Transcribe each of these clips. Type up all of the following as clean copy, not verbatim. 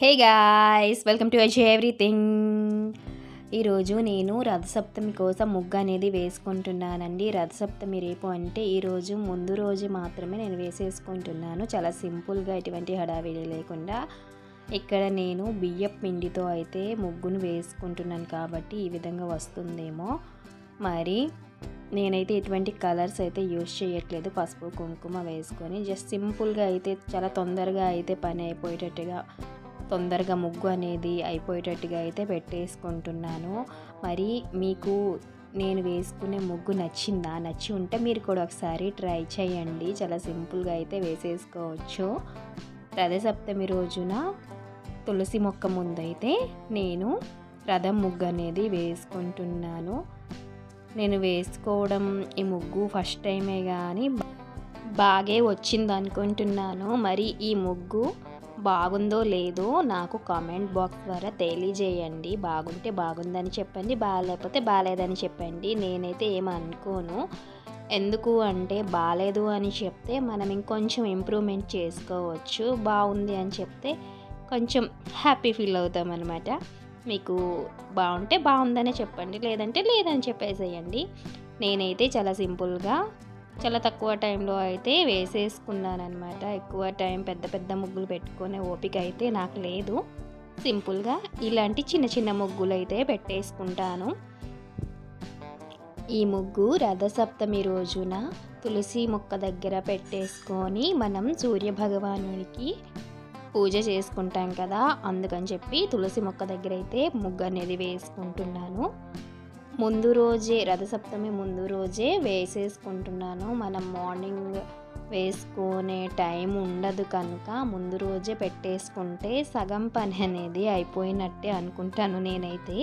Hey guys, welcome to achieve everything. ఈరోజు నేను రథసప్తమి కోసం ముగ్గు అనేది వేసుకుంటున్నానండి. రథసప్తమి రేపు అంటే ఈరోజు ముందు రోజు మాత్రమే నేను వేసేసుకుంటున్నాను. చాలా సింపుల్గా, ఎటువంటి హడావిడి లేకుండా. ఇక్కడ నేను బియ్యపు పిండితో అయితే ముగ్గును వేసుకుంటున్నాను కాబట్టి ఈ విధంగా వస్తుందేమో. మరి నేనైతే ఎటువంటి కలర్స్ అయితే యూజ్ చేయట్లేదు. పసుపు కుంకుమ వేసుకొని జస్ట్ సింపుల్గా అయితే చాలా తొందరగా అయితే పని అయిపోయేటట్టుగా, తొందరగా ముగ్గు అనేది అయిపోయేటట్టుగా అయితే పెట్టేసుకుంటున్నాను. మరి మీకు నేను వేసుకునే ముగ్గు నచ్చిందా? నచ్చి ఉంటే మీరు కూడా ఒకసారి ట్రై చేయండి. చాలా సింపుల్గా అయితే వేసేసుకోవచ్చు. రథసప్తమి రోజున తులసి మొక్క ముందైతే నేను రథం ముగ్గు అనేది వేసుకుంటున్నాను. నేను వేసుకోవడం ఈ ముగ్గు ఫస్ట్ టైమే కానీ బాగే వచ్చింది అనుకుంటున్నాను. మరి ఈ ముగ్గు బాగుందో లేదో నాకు కామెంట్ బాక్స్ ద్వారా తెలియజేయండి. బాగుంటే బాగుందని చెప్పండి, బాగాలేకపోతే బాగాలేదని చెప్పండి. నేనైతే ఏమనుకోను. ఎందుకు అంటే బాగాలేదు అని చెప్తే మనం ఇంకొంచెం ఇంప్రూవ్మెంట్ చేసుకోవచ్చు. బాగుంది అని చెప్తే కొంచెం హ్యాపీ ఫీల్ అవుతాం అనమాట. మీకు బాగుంటే బాగుందనే చెప్పండి, లేదంటే లేదని చెప్పేసేయండి. నేనైతే చాలా సింపుల్గా, చాలా తక్కువ టైంలో అయితే వేసేసుకున్నాను అనమాట. ఎక్కువ టైం పెద్ద పెద్ద ముగ్గులు పెట్టుకునే ఓపిక అయితే నాకు లేదు. సింపుల్గా ఇలాంటి చిన్న చిన్న ముగ్గులు అయితే పెట్టేసుకుంటాను. ఈ ముగ్గు రథసప్తమి రోజున తులసి మొక్క దగ్గర పెట్టేసుకొని మనం సూర్యభగవానుడికి పూజ చేసుకుంటాం కదా, అందుకని చెప్పి తులసి మొక్క దగ్గర అయితే ముగ్గు అనేది వేసుకుంటున్నాను. ముందు రోజే, రథసప్తమి ముందు రోజే వేసేసుకుంటున్నాను. మనం మార్నింగ్ వేసుకునే టైం ఉండదు కనుక ముందు రోజే పెట్టేసుకుంటే సగం పని అనేది అయిపోయినట్టే అనుకుంటాను నేనైతే.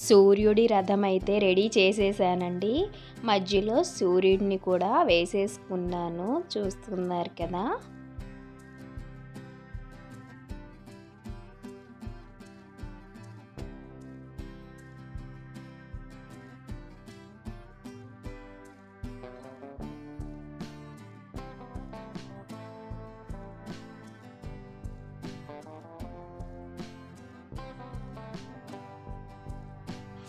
సూర్యుడి రథం అయితే రెడీ చేసేసానండి. మధ్యలో సూర్యుడిని కూడా వేసేసుకున్నాను, చూస్తున్నారు కదా.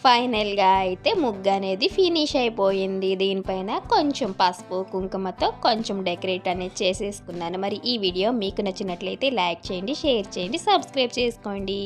ఫైనల్గా అయితే ముగ్గు అనేది ఫినిష్ అయిపోయింది. దీనిపైన కొంచెం పసుపు కుంకుమతో కొంచెం డెకరేట్ అనేది చేసేసుకున్నాను. మరి ఈ వీడియో మీకు నచ్చినట్లయితే లైక్ చేయండి, షేర్ చేయండి, సబ్స్క్రైబ్ చేసుకోండి.